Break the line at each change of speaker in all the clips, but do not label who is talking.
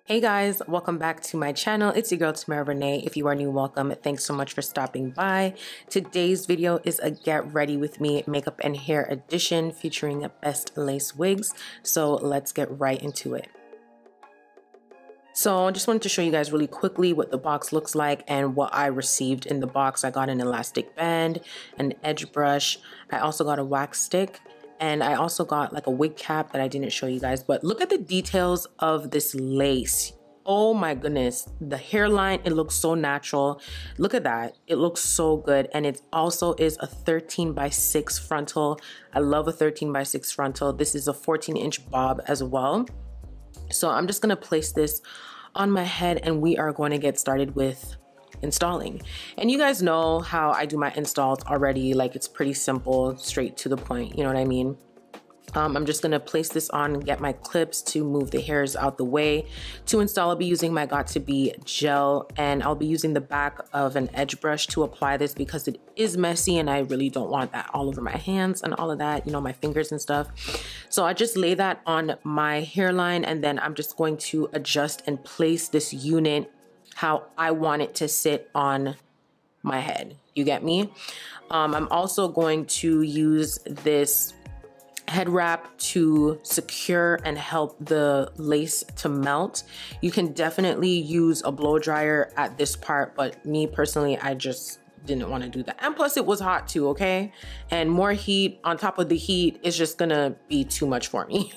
Hey guys, welcome back to my channel. It's your girl Tamara Renaye. If you are new, welcome. Thanks so much for stopping by. Today's video is a get ready with me makeup and hair edition featuring best lace wigs. So let's get right into it. So I just wanted to show you guys really quickly what the box looks like and what I received in the box. I got an elastic band, an edge brush. I also got a wax stick. And I also got like a wig cap that I didn't show you guys, but look at the details of this lace. Oh my goodness, the hairline, it looks so natural. Look at that, it looks so good. And it also is a 13x6 frontal. I love a 13x6 frontal. This is a 14-inch bob as well. So I'm just gonna place this on my head and we are going to get started with installing. And you guys know how I do my installs already. Like, it's pretty simple, straight to the point, you know what I mean? I'm just gonna place this on and get my clips to move the hairs out the way. To install, I'll be using my Got2b gel, and I'll be using the back of an edge brush to apply this because it is messy and I really don't want that all over my hands and all of that, you know, my fingers and stuff. So I just lay that on my hairline and then I'm just going to adjust and place this unit how I want it to sit on my head. You get me? I'm also going to use this head wrap to secure and help the lace to melt. You can definitely use a blow dryer at this part, but me personally, I just didn't want to do that. And plus it was hot too, okay? And more heat on top of the heat is just gonna be too much for me.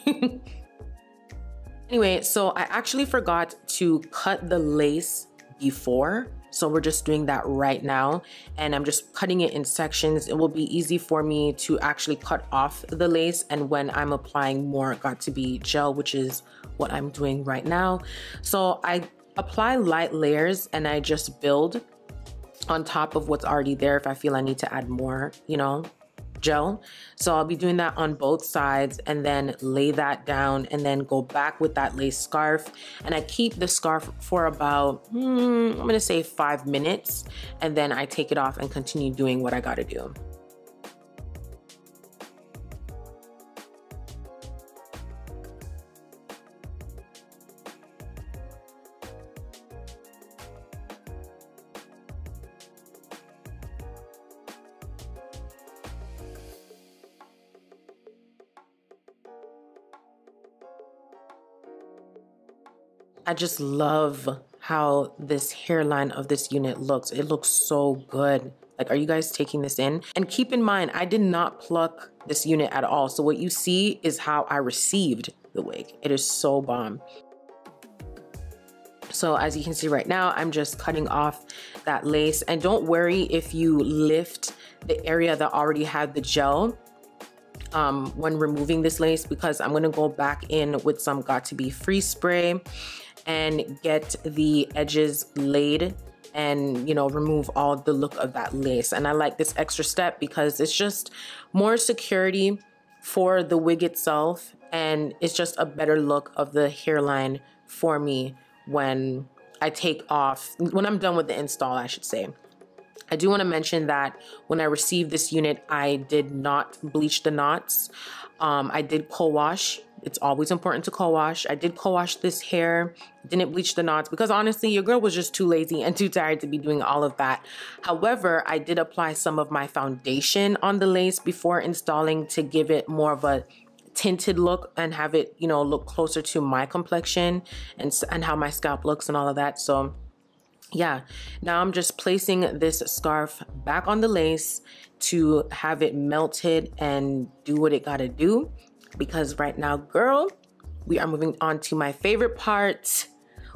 Anyway, so I actually forgot to cut the lace before. So we're just doing that right now. And I'm just cutting it in sections. It will be easy for me to actually cut off the lace. And when I'm applying more Got2b gel, which is what I'm doing right now. So I apply light layers and I just build on top of what's already there if I feel I need to add more, you know, gel. So I'll be doing that on both sides and then lay that down and then go back with that lace scarf. And I keep the scarf for about, I'm gonna say 5 minutes. And then I take it off and continue doing what I gotta do. I just love how this hairline of this unit looks. It looks so good. Like, are you guys taking this in? And keep in mind, I did not pluck this unit at all. So what you see is how I received the wig. It is so bomb. So as you can see right now, I'm just cutting off that lace. And don't worry if you lift the area that already had the gel when removing this lace, because I'm gonna go back in with some Got2b freeze spray and get the edges laid and, you know, remove all the look of that lace. And I like this extra step because it's just more security for the wig itself, and it's just a better look of the hairline for me when I take off, when I'm done with the install, I should say. I do want to mention that when I received this unit, I did not bleach the knots. I did co-wash. It's always important to co-wash. I did co-wash this hair, didn't bleach the knots because honestly, your girl was just too lazy and too tired to be doing all of that. However, I did apply some of my foundation on the lace before installing to give it more of a tinted look and have it, you know, look closer to my complexion and how my scalp looks and all of that. So yeah, now I'm just placing this scarf back on the lace to have it melted and do what it gotta do. Because right now, girl, we are moving on to my favorite part,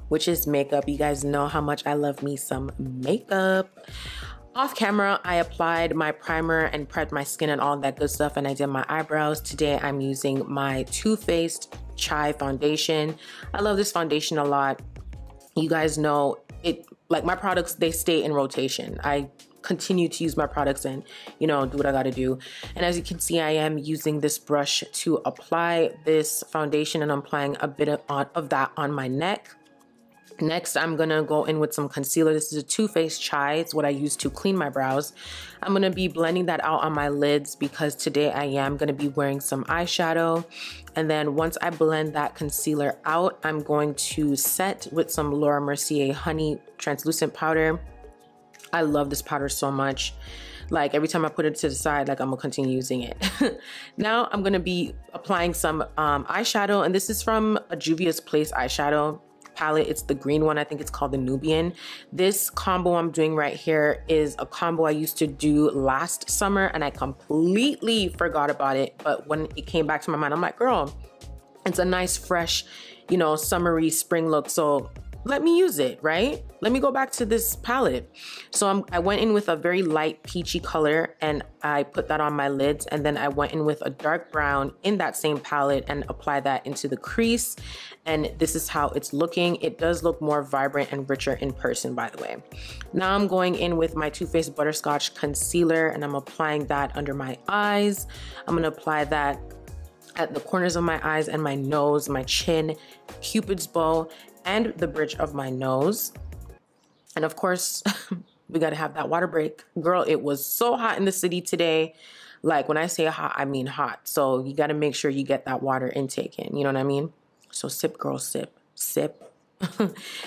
which is makeup. You guys know how much I love me some makeup. Off camera, I applied my primer and prepped my skin and all that good stuff, and I did my eyebrows. Today, I'm using my Too Faced Chai foundation. I love this foundation a lot. You guys know it, like my products, they stay in rotation. I continue to use my products and, you know, do what I gotta do. And as you can see, I am using this brush to apply this foundation, and I'm applying a bit of that on my neck. Next, I'm gonna go in with some concealer. This is a Too Faced Chai. It's what I use to clean my brows. I'm gonna be blending that out on my lids because today I am gonna be wearing some eyeshadow. And then once I blend that concealer out, I'm going to set with some Laura Mercier Honey Translucent Powder. I love this powder so much. Like every time I put it to the side, like I'm gonna continue using it. Now I'm gonna be applying some eyeshadow, and this is from a Juvia's Place eyeshadow palette. It's the green one. I think it's called the Nubian. This combo I'm doing right here is a combo I used to do last summer and I completely forgot about it. But when it came back to my mind, I'm like, girl, it's a nice fresh, you know, summery spring look. So let me use it, right? Let me go back to this palette. So I went in with a very light peachy color and I put that on my lids, and then I went in with a dark brown in that same palette and applied that into the crease. And this is how it's looking. It does look more vibrant and richer in person, by the way. Now I'm going in with my Too Faced Butterscotch Concealer and I'm applying that under my eyes. I'm gonna apply that at the corners of my eyes and my nose, my chin, Cupid's bow, and the bridge of my nose. And of course, we gotta have that water break. Girl, it was so hot in the city today. Like when I say hot, I mean hot. So you gotta make sure you get that water intake in, you know what I mean? So sip, girl, sip, sip.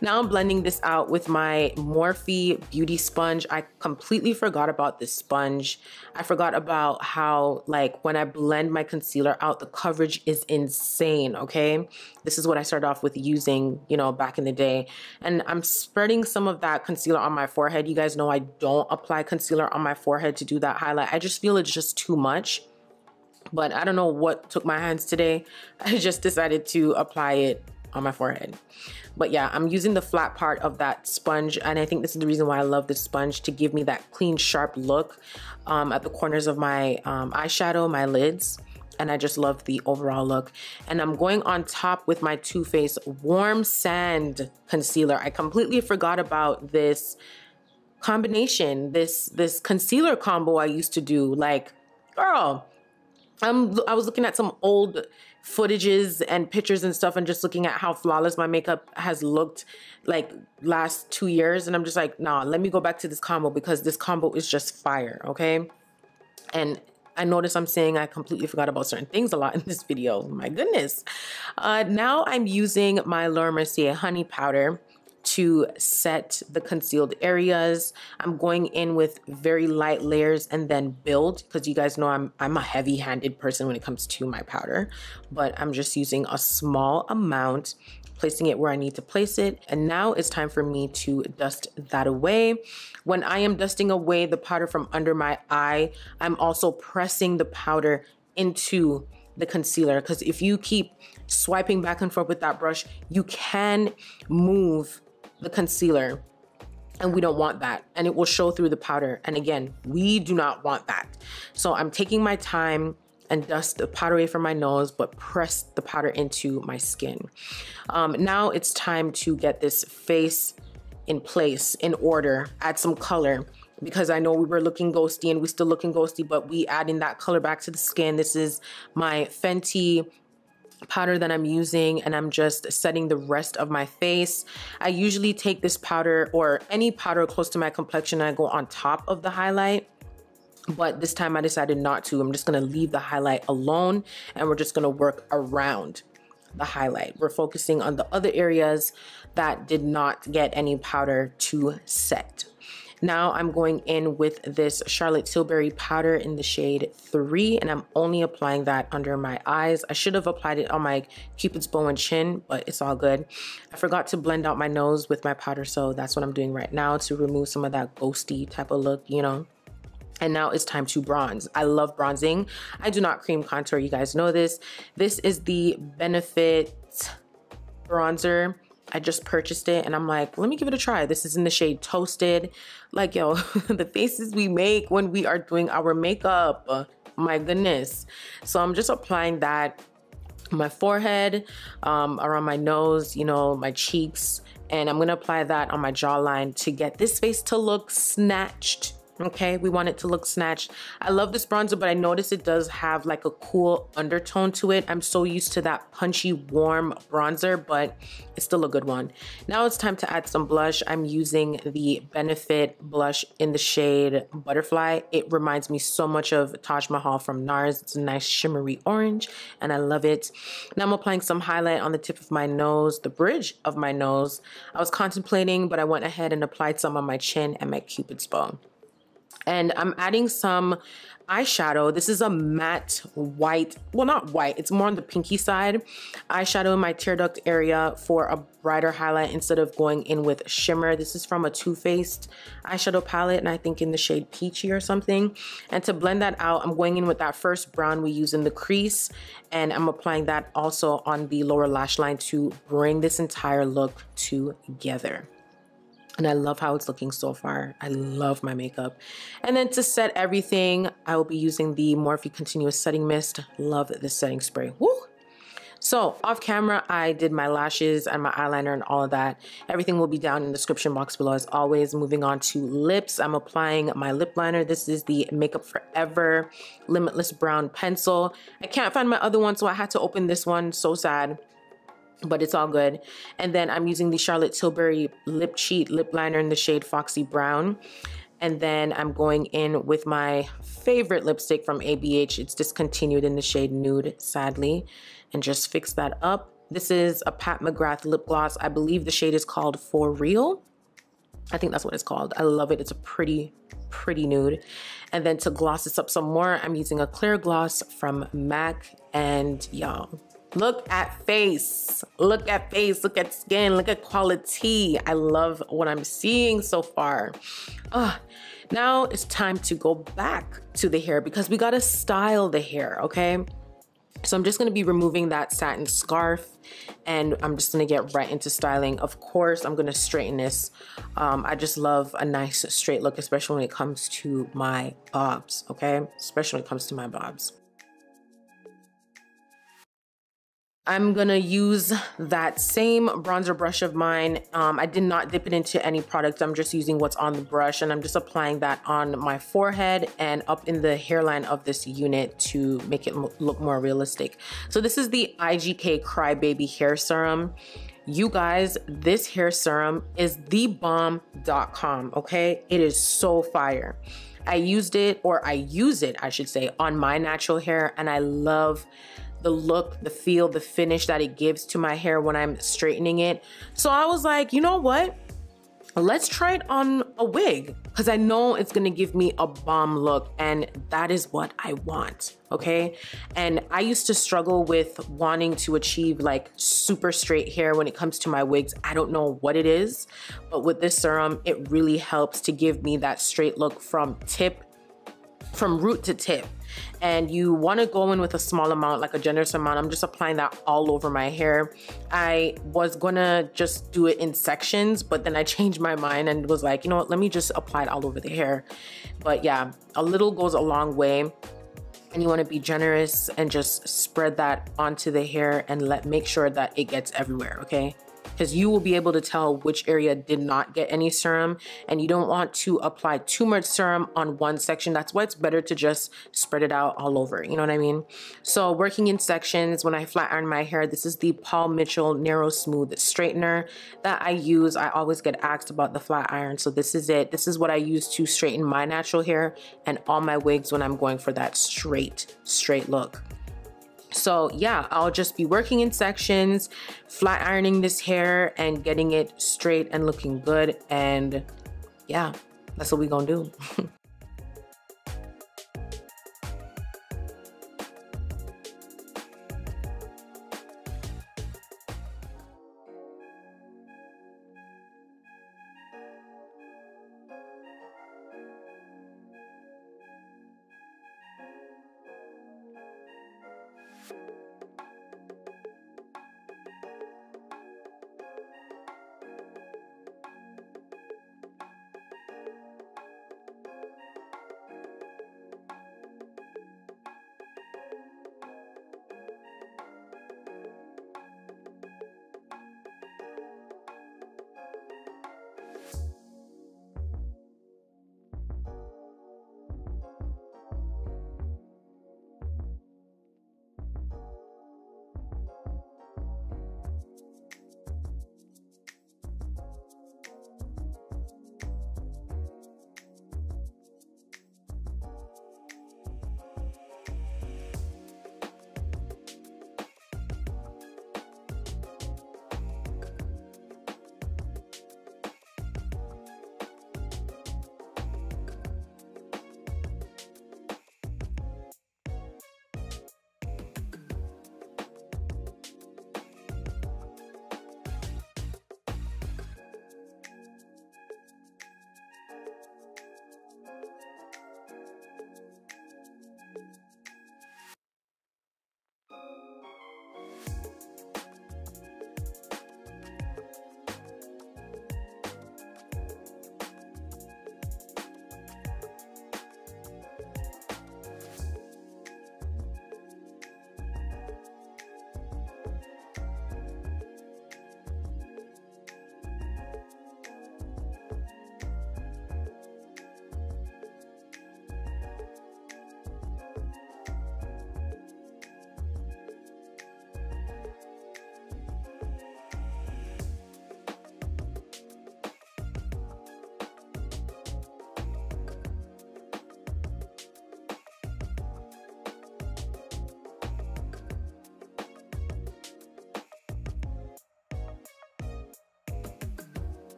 Now I'm blending this out with my Morphe Beauty Sponge. I completely forgot about this sponge. I forgot about how, like, when I blend my concealer out, the coverage is insane, okay? This is what I started off with using, you know, back in the day. And I'm spreading some of that concealer on my forehead. You guys know I don't apply concealer on my forehead to do that highlight. I just feel it's just too much. But I don't know what took my hands today. I just decided to apply it on my forehead. But yeah, I'm using the flat part of that sponge, and I think this is the reason why I love this sponge, to give me that clean, sharp look at the corners of my eyeshadow, my lids, and I just love the overall look. And I'm going on top with my Too Faced Warm Sand Concealer. I completely forgot about this combination, this concealer combo I used to do. Like, girl, I was looking at some old footages and pictures and stuff and just looking at how flawless my makeup has looked like last 2 years, and I'm just like, nah, let me go back to this combo because this combo is just fire, okay? And I notice I'm saying I completely forgot about certain things a lot in this video. My goodness. Now I'm using my Laura Mercier Honey Powder to set the concealed areas. I'm going in with very light layers and then build, because you guys know I'm a heavy-handed person when it comes to my powder, but I'm just using a small amount, placing it where I need to place it. And now it's time for me to dust that away. When I am dusting away the powder from under my eye, I'm also pressing the powder into the concealer, because if you keep swiping back and forth with that brush, you can move the concealer, and we don't want that, and it will show through the powder. And again, we do not want that. So I'm taking my time and dust the powder away from my nose, but press the powder into my skin. Now it's time to get this face in place, in order, add some color, because I know we were looking ghosty and we still looking ghosty, but we adding that color back to the skin. This is my Fenty powder that I'm using, and I'm just setting the rest of my face. I usually take this powder or any powder close to my complexion and I go on top of the highlight, but this time I decided not to. I'm just gonna leave the highlight alone and we're just gonna work around the highlight. We're focusing on the other areas that did not get any powder to set. Now I'm going in with this Charlotte Tilbury powder in the shade 3, and I'm only applying that under my eyes. I should have applied it on my Cupid's bow and chin, but it's all good. I forgot to blend out my nose with my powder, so that's what I'm doing right now to remove some of that ghosty type of look, you know. And now it's time to bronze. I love bronzing. I do not cream contour, you guys know this. This is the Benefit bronzer. I just purchased it and I'm like, let me give it a try. This is in the shade Toasted. Like, yo, the faces we make when we are doing our makeup, my goodness. So I'm just applying that on my forehead, around my nose, you know, my cheeks. And I'm gonna apply that on my jawline to get this face to look snatched Okay, we want it to look snatched. I love this bronzer, but I notice it does have like a cool undertone to it. I'm so used to that punchy, warm bronzer, but it's still a good one. Now it's time to add some blush. I'm using the Benefit blush in the shade Butterfly. It reminds me so much of Taj Mahal from NARS. It's a nice shimmery orange, and I love it. Now I'm applying some highlight on the tip of my nose, the bridge of my nose. I was contemplating, but I went ahead and applied some on my chin and my Cupid's bow. And I'm adding some eyeshadow. This is a matte white, well, not white, it's more on the pinky side. Eyeshadow in my tear duct area for a brighter highlight instead of going in with shimmer. This is from a Too Faced eyeshadow palette, and I think in the shade Peachy or something. And to blend that out, I'm going in with that first brown we use in the crease, and I'm applying that also on the lower lash line to bring this entire look together. And I love how it's looking so far. I love my makeup. And then to set everything, I will be using the Morphe Continuous Setting Mist. Love this setting spray. Woo! So off camera, I did my lashes and my eyeliner and all of that. Everything will be down in the description box below as always. Moving on to lips, I'm applying my lip liner. This is the Makeup Forever Limitless Brown Pencil. I can't find my other one, so I had to open this one. So sad, but it's all good. And then I'm using the Charlotte Tilbury Lip Cheat Lip Liner in the shade Foxy Brown. And then I'm going in with my favorite lipstick from ABH. It's discontinued in the shade Nude, sadly, and just fix that up. This is a Pat McGrath lip gloss. I believe the shade is called For Real. I think that's what it's called. I love it. It's a pretty nude. And then to gloss this up some more, I'm using a clear gloss from MAC. And y'all, look at face, look at face, look at skin, look at quality. I love what I'm seeing so far. Now it's time to go back to the hair because we gotta style the hair, okay? So I'm just gonna be removing that satin scarf and I'm just gonna get right into styling. Of course, I'm gonna straighten this. I just love a nice straight look, especially when it comes to my bobs, okay? Especially when it comes to my bobs. I'm gonna use that same bronzer brush of mine. I did not dip it into any product. I'm just using what's on the brush and I'm just applying that on my forehead and up in the hairline of this unit to make it look more realistic. So this is the IGK Crybaby Hair Serum. You guys, this hair serum is thebomb.com, okay? It is so fire. I used it, or I use it, I should say, on my natural hair, and I love the look, the feel, the finish that it gives to my hair when I'm straightening it. So I was like, you know what? Let's try it on a wig because I know it's gonna give me a bomb look and that is what I want, okay? And I used to struggle with wanting to achieve like super straight hair when it comes to my wigs. I don't know what it is, but with this serum, it really helps to give me that straight look from root to tip. And you want to go in with a small amount, like a generous amount. I'm just applying that all over my hair. I was gonna just do it in sections, but then I changed my mind and was like, you know what, let me just apply it all over the hair. But yeah, a little goes a long way. And you want to be generous and just spread that onto the hair and make sure that it gets everywhere, okay? Because you will be able to tell which area did not get any serum, and you don't want to apply too much serum on one section. That's why it's better to just spread it out all over, you know what I mean? So working in sections, when I flat iron my hair, this is the Paul Mitchell Narrow Smooth Straightener that I use. I always get asked about the flat iron, so this is it. This is what I use to straighten my natural hair and all my wigs when I'm going for that straight look. So yeah, I'll just be working in sections, flat ironing this hair and getting it straight and looking good. And yeah, that's what we gonna do.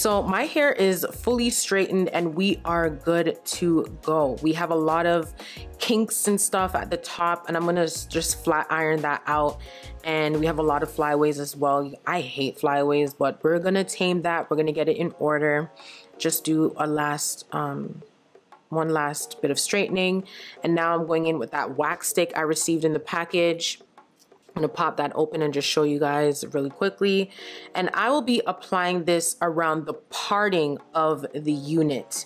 So my hair is fully straightened and we are good to go. We have a lot of kinks and stuff at the top, and I'm gonna just flat iron that out. And we have a lot of flyaways as well. I hate flyaways, but we're gonna tame that. We're gonna get it in order. Just do a last, one last bit of straightening. And now I'm going in with that wax stick I received in the package. I'm gonna pop that open and just show you guys really quickly. And I will be applying this around the parting of the unit.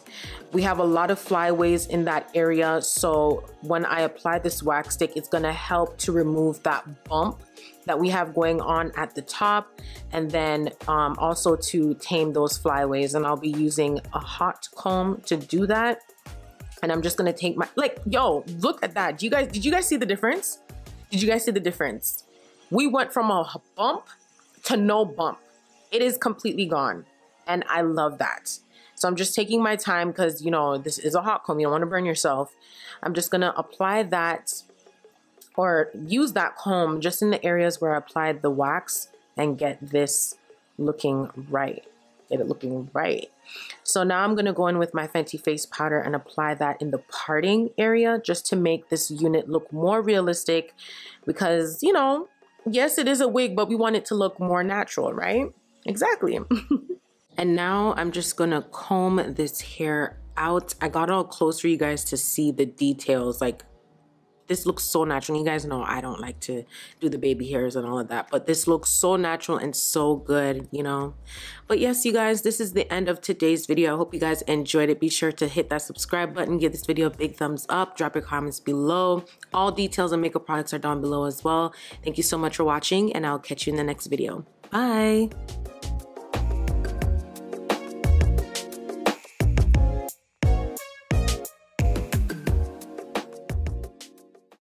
We have a lot of flyaways in that area, so when I apply this wax stick, it's gonna help to remove that bump that we have going on at the top, and then also to tame those flyaways. And I'll be using a hot comb to do that. And I'm just gonna take my, like, yo, look at that. Did you guys see the difference? Did you guys see the difference? We went from a bump to no bump. It is completely gone. And I love that. So I'm just taking my time because, you know, this is a hot comb. You don't want to burn yourself. I'm just going to apply that or use that comb just in the areas where I applied the wax and get this looking right. Get it looking right. So now I'm going to go in with my Fenty face powder and apply that in the parting area just to make this unit look more realistic, because, you know, yes, it is a wig, but we want it to look more natural, right? Exactly. And now I'm just going to comb this hair out. I got all close for you guys to see the details. Like, this looks so natural. You guys know I don't like to do the baby hairs and all of that, but this looks so natural and so good, you know. But yes, you guys, this is the end of today's video. I hope you guys enjoyed it. Be sure to hit that subscribe button, give this video a big thumbs up, drop your comments below. All details on makeup products are down below as well. Thank you so much for watching, and I'll catch you in the next video. Bye.